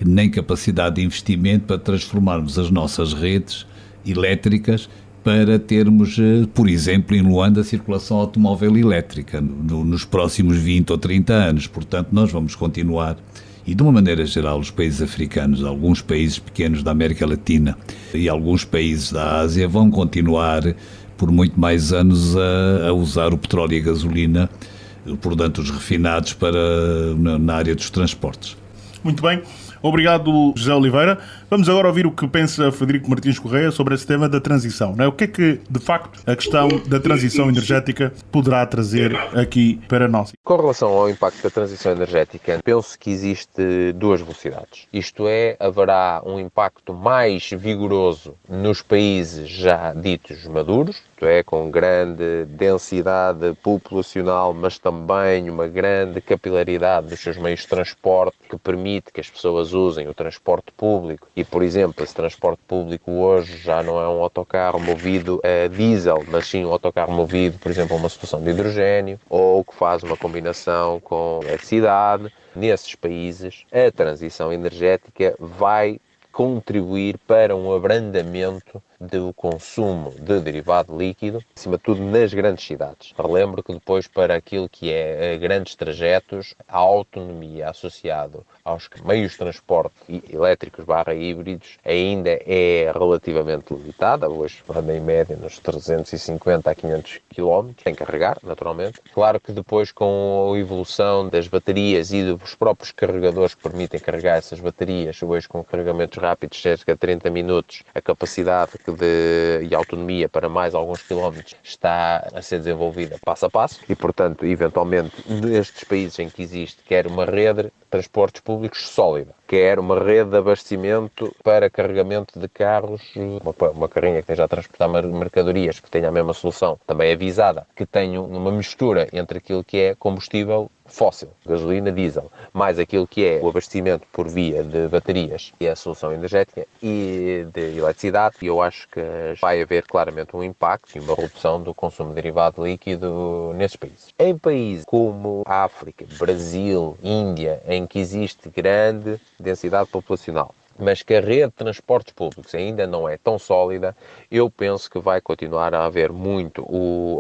nem capacidade de investimento para transformarmos as nossas redes elétricas para termos, por exemplo, em Luanda, a circulação automóvel elétrica nos próximos 20 ou 30 anos. Portanto, nós vamos continuar, e de uma maneira geral, os países africanos, alguns países pequenos da América Latina e alguns países da Ásia vão continuar por muito mais anos a usar o petróleo e a gasolina, portanto, os refinados na área dos transportes. Muito bem. Obrigado, José Oliveira. Vamos agora ouvir o que pensa Frederico Martins Correia sobre esse tema da transição, não é? O que é que, de facto, a questão da transição energética poderá trazer aqui para nós? Com relação ao impacto da transição energética, penso que existe duas velocidades. Isto é, haverá um impacto mais vigoroso nos países já ditos maduros, isto é, com grande densidade populacional, mas também uma grande capilaridade dos seus meios de transporte, que permite que as pessoas usem o transporte público. E, por exemplo, esse transporte público hoje já não é um autocarro movido a diesel, mas sim um autocarro movido, por exemplo, a uma solução de hidrogênio, ou que faz uma combinação com eletricidade. Nesses países, a transição energética vai contribuir para um abrandamento do consumo de derivado líquido, acima de tudo nas grandes cidades. Relembro que depois, para aquilo que é grandes trajetos, a autonomia associada aos meios de transporte elétricos / híbridos ainda é relativamente limitada. Hoje anda em média nos 350 a 500 km, sem carregar, naturalmente. Claro que depois, com a evolução das baterias e dos próprios carregadores que permitem carregar essas baterias, hoje com carregamentos rápidos, cerca de 30 minutos, a capacidade e autonomia para mais alguns quilómetros está a ser desenvolvida passo a passo e, portanto, eventualmente, nestes países em que existe quer uma rede de transportes públicos sólida, quer uma rede de abastecimento para carregamento de carros, uma carrinha que esteja a transportar mercadorias, que tenha a mesma solução, também avisada, que tenha uma mistura entre aquilo que é combustível fóssil, gasolina, diesel, mais aquilo que é o abastecimento por via de baterias e a solução energética e de eletricidade. E eu acho que vai haver claramente um impacto e uma redução do consumo de derivado líquido nesses países. Em países como a África, Brasil, Índia, em que existe grande densidade populacional, mas que a rede de transportes públicos ainda não é tão sólida, eu penso que vai continuar a haver muito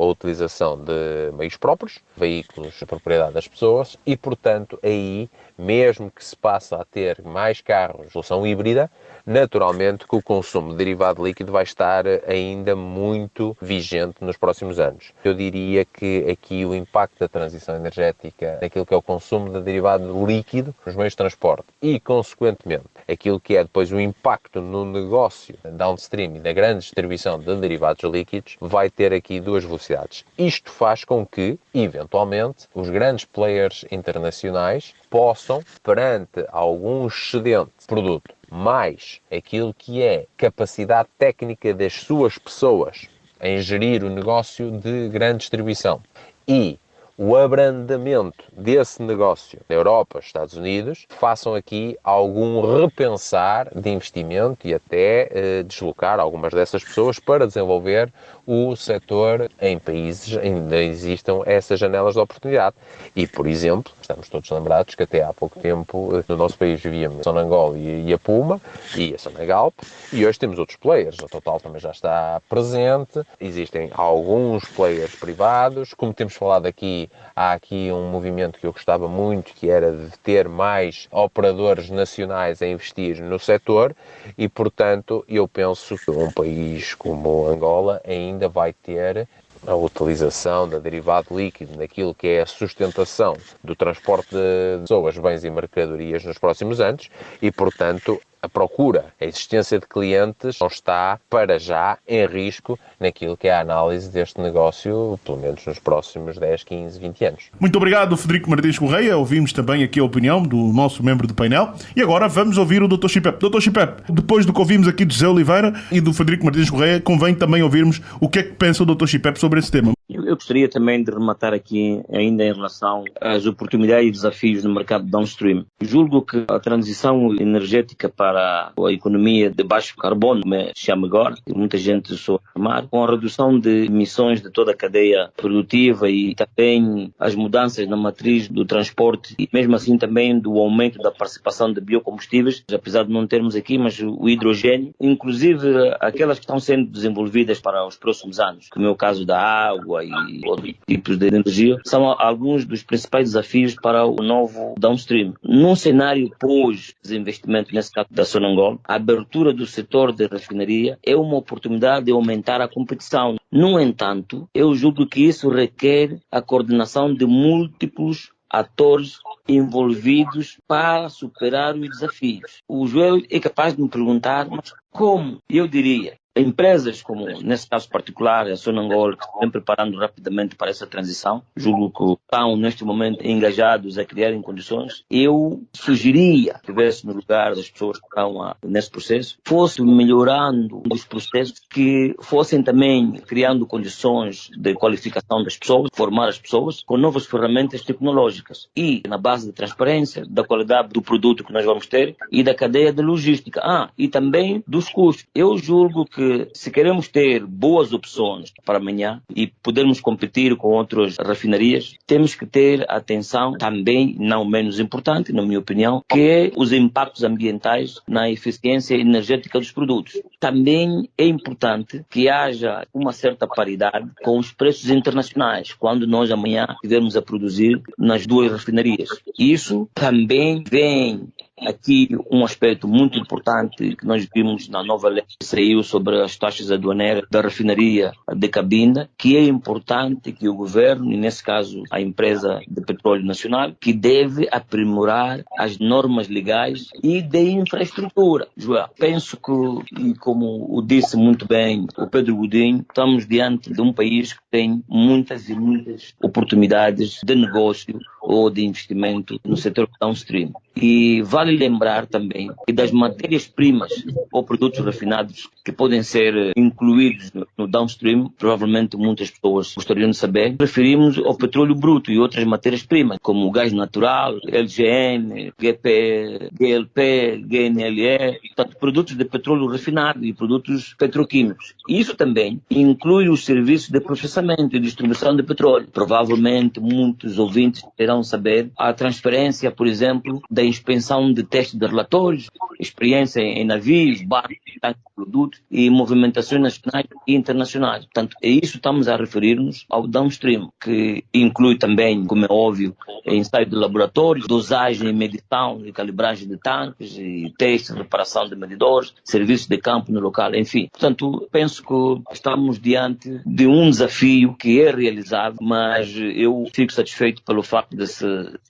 a utilização de meios próprios, veículos de propriedade das pessoas, e, portanto, aí, mesmo que se passe a ter mais carros de solução híbrida, naturalmente que o consumo de derivado líquido vai estar ainda muito vigente nos próximos anos. Eu diria que aqui o impacto da transição energética naquilo que é o consumo de derivado líquido nos meios de transporte e, consequentemente, aquilo que é depois o impacto no negócio downstream e da grande distribuição de derivados líquidos vai ter aqui duas velocidades. Isto faz com que, eventualmente, os grandes players internacionais possam, perante algum excedente de produto, mais aquilo que é capacidade técnica das suas pessoas em gerir o negócio de grande distribuição e o abrandamento desse negócio na Europa, Estados Unidos, façam aqui algum repensar de investimento e até deslocar algumas dessas pessoas para desenvolver o setor em países onde ainda existam essas janelas de oportunidade. E, por exemplo, estamos todos lembrados que até há pouco tempo no nosso país vivíamos a Sonangol e a Puma e a Sonagalp, e hoje temos outros players. A Total também já está presente, existem alguns players privados, como temos falado aqui, e há aqui um movimento que eu gostava muito, que era de ter mais operadores nacionais a investir no setor e, portanto, eu penso que um país como Angola ainda vai ter a utilização da derivado líquido naquilo que é a sustentação do transporte de pessoas, bens e mercadorias nos próximos anos e, portanto, a procura, a existência de clientes não está, para já, em risco naquilo que é a análise deste negócio, pelo menos nos próximos 10, 15, 20 anos. Muito obrigado, Frederico Martins Correia. Ouvimos também aqui a opinião do nosso membro do painel. E agora vamos ouvir o Dr. Chipep. Dr. Chipep, depois do que ouvimos aqui de José Oliveira e do Frederico Martins Correia, convém também ouvirmos o que é que pensa o Dr. Chipep sobre esse tema. Eu gostaria também de rematar aqui, ainda em relação às oportunidades e desafios no mercado downstream. Julgo que a transição energética para a economia de baixo carbono, como se chama agora, que muita gente soa chamar, com a redução de emissões de toda a cadeia produtiva e também as mudanças na matriz do transporte e mesmo assim também do aumento da participação de biocombustíveis, apesar de não termos aqui, mas o hidrogênio, inclusive aquelas que estão sendo desenvolvidas para os próximos anos, como é o caso da água e outros tipos de energia, são alguns dos principais desafios para o novo downstream. Num cenário pós-desinvestimento, nesse caso da Sonangol, a abertura do setor de refinaria é uma oportunidade de aumentar a competição. No entanto, eu julgo que isso requer a coordenação de múltiplos atores envolvidos para superar os desafios. O Joel é capaz de me perguntar, mas como? Eu diria, empresas como, nesse caso particular, a Sonangol, que estão preparando rapidamente para essa transição, julgo que estão neste momento engajados a criarem condições, eu sugeria que estivesse no lugar das pessoas que estão nesse processo, fosse melhorando os processos, que fossem também criando condições de qualificação das pessoas, formar as pessoas com novas ferramentas tecnológicas e na base de transparência, da qualidade do produto que nós vamos ter e da cadeia de logística, e também dos custos. Eu julgo que se queremos ter boas opções para amanhã e podermos competir com outras refinarias, temos que ter atenção também, não menos importante, na minha opinião, que é os impactos ambientais na eficiência energética dos produtos. Também é importante que haja uma certa paridade com os preços internacionais, quando nós amanhã estivermos a produzir nas duas refinarias. Isso também vem aqui um aspecto muito importante que nós vimos na nova lei que saiu sobre as taxas aduaneiras da refinaria de Cabinda, que é importante que o governo, e nesse caso a empresa de petróleo nacional, que deve aprimorar as normas legais e de infraestrutura. Joel, penso que, e como o disse muito bem o Pedro Godinho, estamos diante de um país que tem muitas e muitas oportunidades de negócio ou de investimento no setor downstream. E vale lembrar também que das matérias-primas ou produtos refinados que podem ser incluídos no downstream, provavelmente muitas pessoas gostariam de saber, referimos ao petróleo bruto e outras matérias-primas, como o gás natural, LGN, GP, GLP, GNLE, portanto, produtos de petróleo refinado e produtos petroquímicos. Isso também inclui os serviços de processamento e distribuição de petróleo. Provavelmente muitos ouvintes terão saber a transferência, por exemplo, da inspeção de testes de relatórios, experiência em navios, barcos, tanques de produtos e movimentações nacionais e internacionais. Portanto, é isso que estamos a referir-nos ao downstream, que inclui também, como é óbvio, ensaio de laboratórios, dosagem, medição e calibragem de tanques, e testes, reparação de medidores, serviços de campo no local, enfim. Portanto, penso que estamos diante de um desafio que é realizável, mas eu fico satisfeito pelo facto de se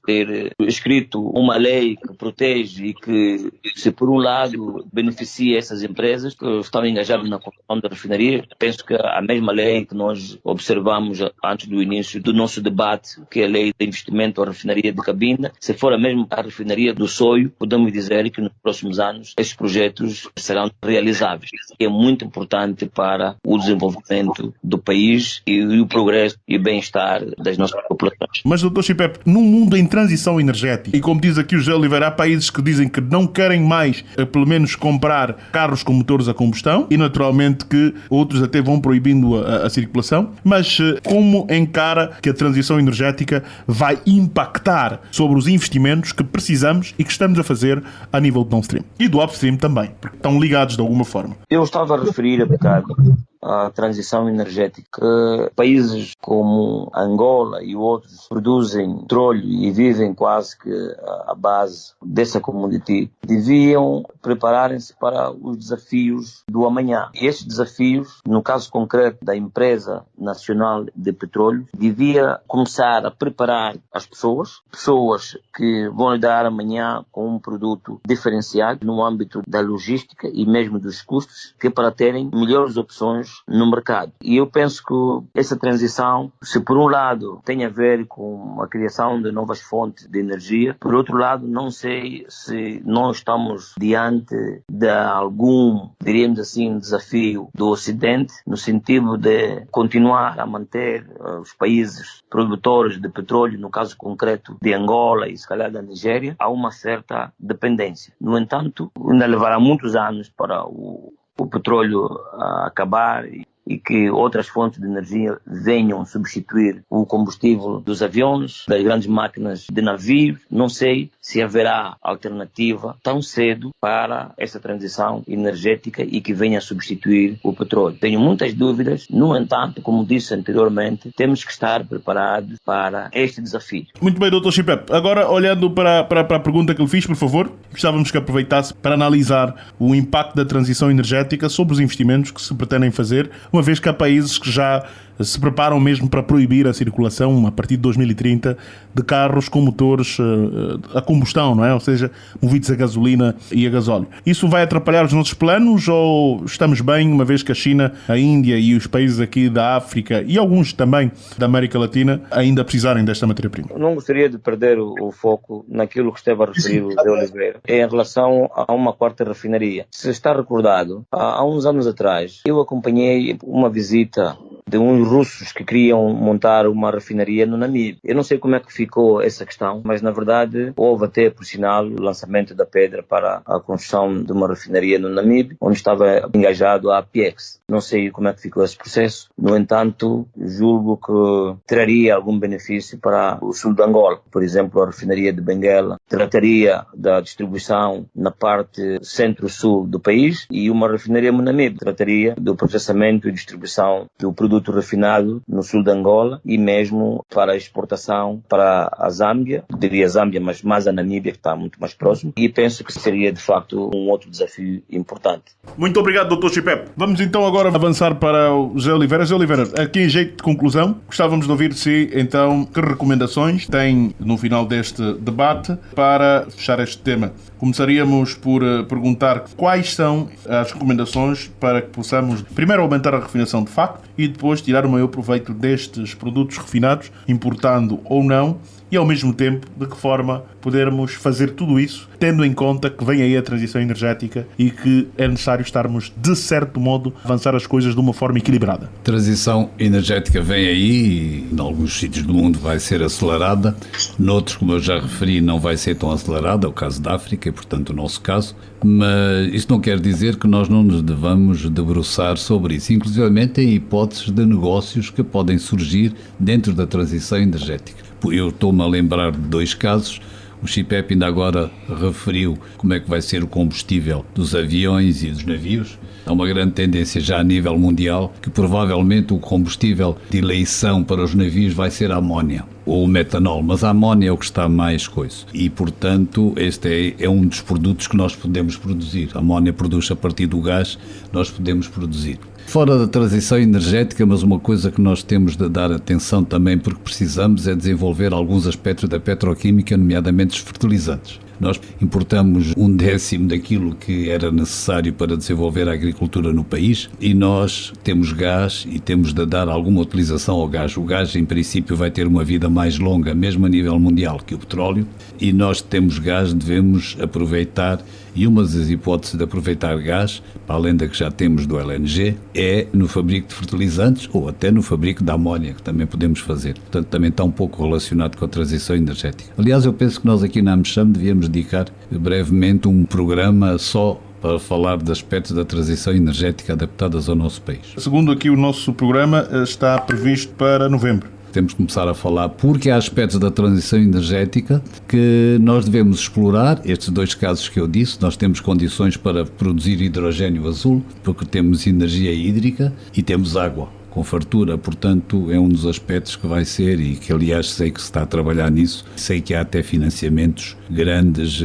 ter escrito uma lei que protege e que, se por um lado beneficia essas empresas que estão engajadas na construção da refinaria, penso que a mesma lei que nós observamos antes do início do nosso debate, que é a lei de investimento à refinaria de Cabinda, se for a mesma a refinaria do Soio, podemos dizer que nos próximos anos estes projetos serão realizáveis. É muito importante para o desenvolvimento do país e o progresso e o bem-estar das nossas populações. Mas, Dr. Chipep, num mundo em transição energética, e como diz aqui o José Oliveira, há países que dizem que não querem mais, pelo menos, comprar carros com motores a combustão e, naturalmente, que outros até vão proibindo a circulação. Mas como encara que a transição energética vai impactar sobre os investimentos que precisamos e que estamos a fazer a nível do downstream? E do upstream também, porque estão ligados de alguma forma. Eu estava a referir a bocado a transição energética. Que países como Angola e outros produzem petróleo e vivem quase que à base dessa commodity, deviam prepararem-se para os desafios do amanhã. E estes desafios, no caso concreto da Empresa Nacional de Petróleo, devia começar a preparar as pessoas que vão lidar amanhã com um produto diferenciado no âmbito da logística e mesmo dos custos, que é para terem melhores opções no mercado. E eu penso que essa transição, se por um lado tem a ver com a criação de novas fontes de energia, por outro lado não sei se nós estamos diante de algum, diríamos assim, desafio do Ocidente, no sentido de continuar a manter os países produtores de petróleo, no caso concreto de Angola e se calhar da Nigéria, a uma certa dependência. No entanto, ainda levará muitos anos para o petróleo acabar e que outras fontes de energia venham substituir o combustível dos aviões, das grandes máquinas de navios. Não sei se haverá alternativa tão cedo para essa transição energética e que venha substituir o petróleo. Tenho muitas dúvidas, no entanto, como disse anteriormente, temos que estar preparados para este desafio. Muito bem, Dr. Chipep. Agora, olhando para a pergunta que lhe fiz, por favor, gostávamos que aproveitasse para analisar o impacto da transição energética sobre os investimentos que se pretendem fazer, uma vez que há países que já se preparam mesmo para proibir a circulação, a partir de 2030, de carros com motores a combustão, não é? Ou seja, movidos a gasolina e a gasóleo. Isso vai atrapalhar os nossos planos ou estamos bem, uma vez que a China, a Índia e os países aqui da África e alguns também da América Latina ainda precisarem desta matéria-prima? Não gostaria de perder o foco naquilo que esteve a referir o Zé Oliveira, em relação a uma quarta refinaria. Se está recordado, há uns anos atrás, eu acompanhei uma visita de uns russos que queriam montar uma refinaria no Namíbia. Eu não sei como é que ficou essa questão, mas na verdade houve até, por sinal, o lançamento da pedra para a construção de uma refinaria no Namíbia, onde estava engajado a Apex. Não sei como é que ficou esse processo. No entanto, julgo que traria algum benefício para o sul de Angola. Por exemplo, a refinaria de Benguela trataria da distribuição na parte centro-sul do país e uma refinaria no Namíbia trataria do processamento e distribuição do produto refinado no sul de Angola e mesmo para a exportação para a Zâmbia, diria Zâmbia, mas mais a Namíbia, que está muito mais próximo, e penso que seria de facto um outro desafio importante. Muito obrigado, Dr. Chipep. Vamos então agora avançar para o José Oliveira. José Oliveira, aqui em jeito de conclusão, gostávamos de ouvir de si então que recomendações tem no final deste debate para fechar este tema. Começaríamos por perguntar quais são as recomendações para que possamos primeiro aumentar a refinação de facto e depois tirar o maior proveito destes produtos refinados, importando ou não, e ao mesmo tempo de que forma podermos fazer tudo isso, tendo em conta que vem aí a transição energética e que é necessário estarmos, de certo modo, a avançar as coisas de uma forma equilibrada. A transição energética vem aí e em alguns sítios do mundo vai ser acelerada, noutros, como eu já referi, não vai ser tão acelerada, é o caso da África e, portanto, o nosso caso, mas isso não quer dizer que nós não nos devamos debruçar sobre isso. Inclusivamente, tem hipóteses de negócios que podem surgir dentro da transição energética. Eu estou-me a lembrar de dois casos. O Chipep ainda agora referiu como é que vai ser o combustível dos aviões e dos navios. Há uma grande tendência já a nível mundial que provavelmente o combustível de eleição para os navios vai ser a amónia ou o metanol, mas a amónia é o que está mais coisa. E, portanto, este é um dos produtos que nós podemos produzir. A amónia produz a partir do gás, nós podemos produzir. Fora da transição energética, mas uma coisa que nós temos de dar atenção também, porque precisamos, é desenvolver alguns aspectos da petroquímica, nomeadamente os fertilizantes. Nós importamos 1/10 daquilo que era necessário para desenvolver a agricultura no país e nós temos gás e temos de dar alguma utilização ao gás. O gás, em princípio, vai ter uma vida mais longa, mesmo a nível mundial, que o petróleo, e nós temos gás, devemos aproveitar, e uma das hipóteses de aproveitar gás, para além da que já temos do LNG, é no fabrico de fertilizantes ou até no fabrico da amónia, que também podemos fazer. Portanto, também está um pouco relacionado com a transição energética. Aliás, eu penso que nós aqui na AmCham devíamos dedicar brevemente um programa só para falar de aspectos da transição energética adaptadas ao nosso país. Segundo aqui o nosso programa, está previsto para novembro. Temos que começar a falar, porque há aspectos da transição energética que nós devemos explorar. Estes 2 casos que eu disse, nós temos condições para produzir hidrogênio azul, porque temos energia hídrica e temos água com fartura, portanto é um dos aspectos que vai ser, e que aliás sei que se está a trabalhar nisso, sei que há até financiamentos grandes,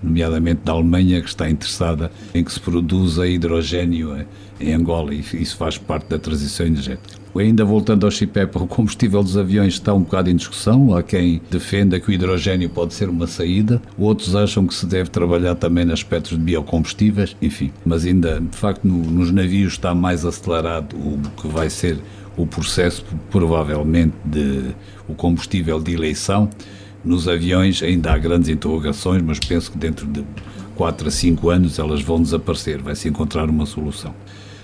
nomeadamente da Alemanha, que está interessada em que se produza hidrogênio em Angola, e isso faz parte da transição energética. Ainda voltando ao CIPEP, o combustível dos aviões está um bocado em discussão. Há quem defenda que o hidrogênio pode ser uma saída, outros acham que se deve trabalhar também nos aspectos de biocombustíveis, enfim. Mas ainda, de facto, nos navios está mais acelerado o que vai ser o processo, provavelmente, de o combustível de eleição. Nos aviões ainda há grandes interrogações, mas penso que dentro de 4 a 5 anos elas vão desaparecer, vai-se encontrar uma solução.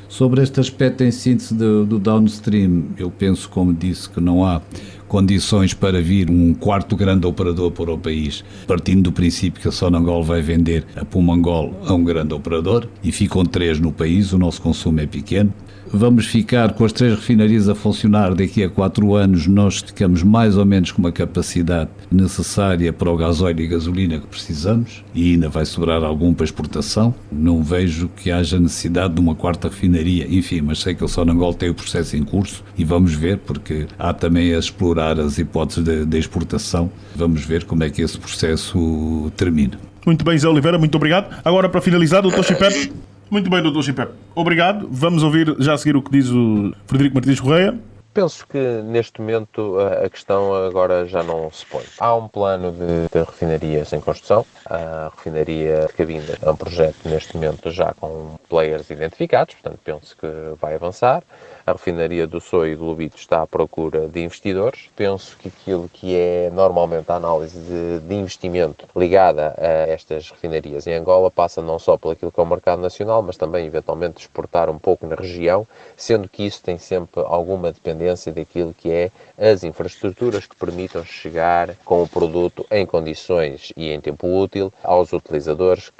Sobre este aspecto em síntese do downstream, eu penso, como disse, que não há condições para vir um 4º grande operador para o país, partindo do princípio que a Sonangol vai vender a Pumangol a um grande operador, e ficam 3 no país, o nosso consumo é pequeno. Vamos ficar com as 3 refinarias a funcionar daqui a 4 anos, nós ficamos mais ou menos com uma capacidade necessária para o gasóleo e gasolina que precisamos, e ainda vai sobrar algum para exportação. Não vejo que haja necessidade de uma 4ª refinaria, enfim, mas sei que o Sonangol tem o processo em curso e vamos ver, porque há também a explorar as hipóteses de exportação. Vamos ver como é que esse processo termina. Muito bem, Zé Oliveira, muito obrigado. Agora, para finalizar, Dr. CIPEP. Muito bem, Dr. CIPEP. Obrigado. Vamos ouvir já a seguir o que diz o Frederico Martins Correia. Penso que neste momento a questão agora já não se põe. Há um plano de refinarias em construção. A refinaria de Cabinda é um projeto neste momento já com players identificados, portanto penso que vai avançar. A refinaria do Soio e do Lubito está à procura de investidores. Penso que aquilo que é normalmente a análise de investimento ligada a estas refinarias em Angola passa não só por aquilo que é o mercado nacional, mas também eventualmente exportar um pouco na região, sendo que isso tem sempre alguma dependência daquilo que é as infraestruturas que permitam chegar com o produto em condições e em tempo útil aos utilizadores,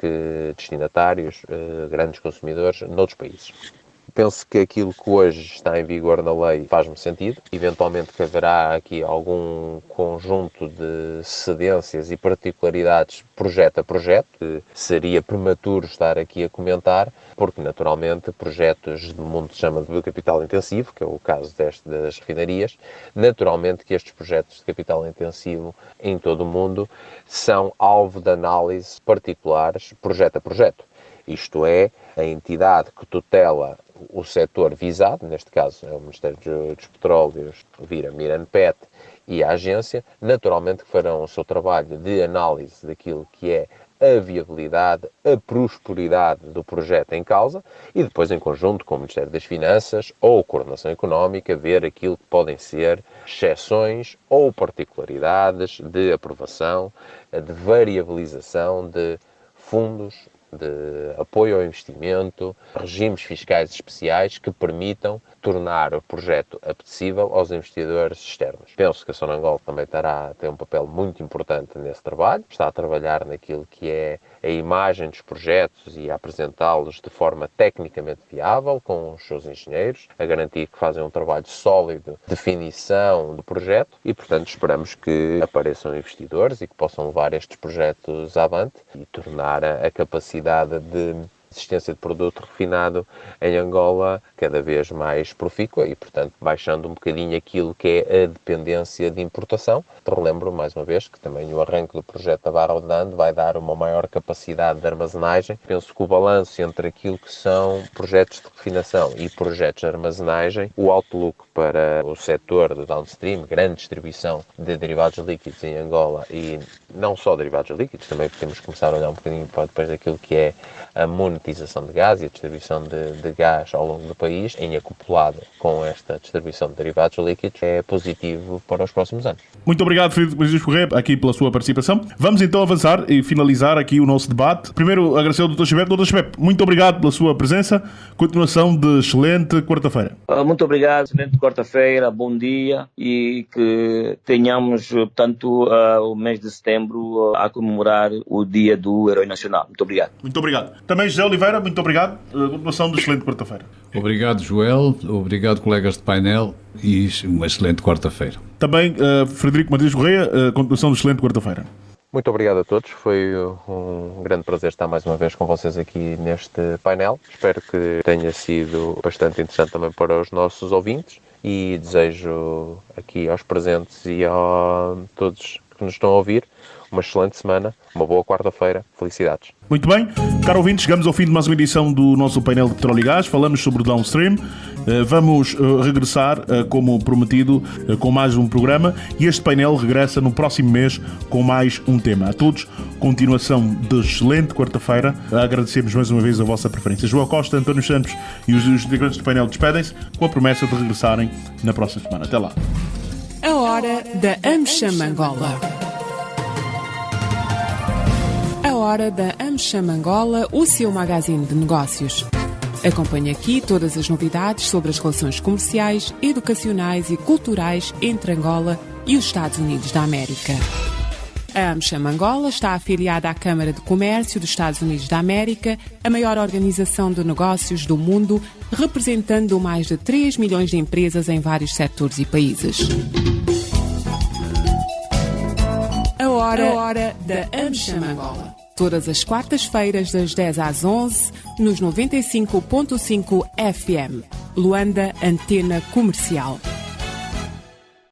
destinatários, grandes consumidores noutros países. Penso que aquilo que hoje está em vigor na lei faz-me sentido. Eventualmente que haverá aqui algum conjunto de cedências e particularidades projeto a projeto, que seria prematuro estar aqui a comentar, porque naturalmente projetos do mundo se chama de capital intensivo, que é o caso das refinarias, naturalmente que estes projetos de capital intensivo em todo o mundo são alvo de análise particulares projeto a projeto. Isto é, a entidade que tutela o setor visado, neste caso é o Ministério dos Petróleos, vira Miranpet, e a agência, naturalmente que farão o seu trabalho de análise daquilo que é a viabilidade, a prosperidade do projeto em causa, e depois em conjunto com o Ministério das Finanças ou a Coordenação Económica, ver aquilo que podem ser exceções ou particularidades de aprovação, de variabilização de fundos, de apoio ao investimento, regimes fiscais especiais que permitam tornar o projeto apetecível aos investidores externos. Penso que a Sonangol também tem um papel muito importante nesse trabalho, está a trabalhar naquilo que é a imagem dos projetos e a apresentá-los de forma tecnicamente viável com os seus engenheiros, a garantir que fazem um trabalho sólido de definição do projeto e, portanto, esperamos que apareçam investidores e que possam levar estes projetos avante e tornar a capacidade de existência de produto refinado em Angola cada vez mais profícua e, portanto, baixando um bocadinho aquilo que é a dependência de importação. Te relembro, mais uma vez, que também o arranque do projeto da Barra de Nando vai dar uma maior capacidade de armazenagem. Penso que o balanço entre aquilo que são projetos de refinação e projetos de armazenagem, o outlook para o setor do downstream, grande distribuição de derivados líquidos em Angola e não só derivados líquidos, também temos que começar a olhar um bocadinho para depois daquilo que é a monetização de gás e a distribuição de gás ao longo do país, em acoplado com esta distribuição de derivados líquidos, é positivo para os próximos anos. Muito obrigado, Frederico Martins Correia, aqui pela sua participação. Vamos então avançar e finalizar aqui o nosso debate. Primeiro, agradecer ao Dr. CIPEP. Dr. CIPEP, muito obrigado pela sua presença. Continuação de excelente quarta-feira. Muito obrigado, excelente quarta-feira. quarta-feira, bom dia e que tenhamos, portanto, o mês de setembro a comemorar o Dia do Herói Nacional. Muito obrigado. Muito obrigado. Também José Oliveira, muito obrigado. Continuação de excelente quarta-feira. Obrigado, Joel. Obrigado, colegas de painel, e uma excelente quarta-feira. Também Frederico Martins Correia, continuação de excelente quarta-feira. Muito obrigado a todos, foi um grande prazer estar mais uma vez com vocês aqui neste painel. Espero que tenha sido bastante interessante também para os nossos ouvintes e desejo aqui aos presentes e a todos que nos estão a ouvir uma excelente semana, uma boa quarta-feira. Felicidades. Muito bem, caro ouvinte, chegamos ao fim de mais uma edição do nosso painel de Petróleo e Gás. Falamos sobre o Downstream. Vamos regressar, como prometido, com mais um programa, e este painel regressa no próximo mês com mais um tema. A todos, continuação de excelente quarta-feira. Agradecemos mais uma vez a vossa preferência. João Costa, António Santos e os integrantes do painel despedem-se com a promessa de regressarem na próxima semana. Até lá. A hora da AmCham Angola. A hora da AmCham Angola, o seu magazine de negócios. Acompanhe aqui todas as novidades sobre as relações comerciais, educacionais e culturais entre Angola e os Estados Unidos da América. A AmCham Angola está afiliada à Câmara de Comércio dos Estados Unidos da América, a maior organização de negócios do mundo, representando mais de 3 milhões de empresas em vários setores e países. A hora da AmCham Angola. Todas as quartas-feiras, das 10 às 11, nos 95.5 FM. Luanda, Antena Comercial.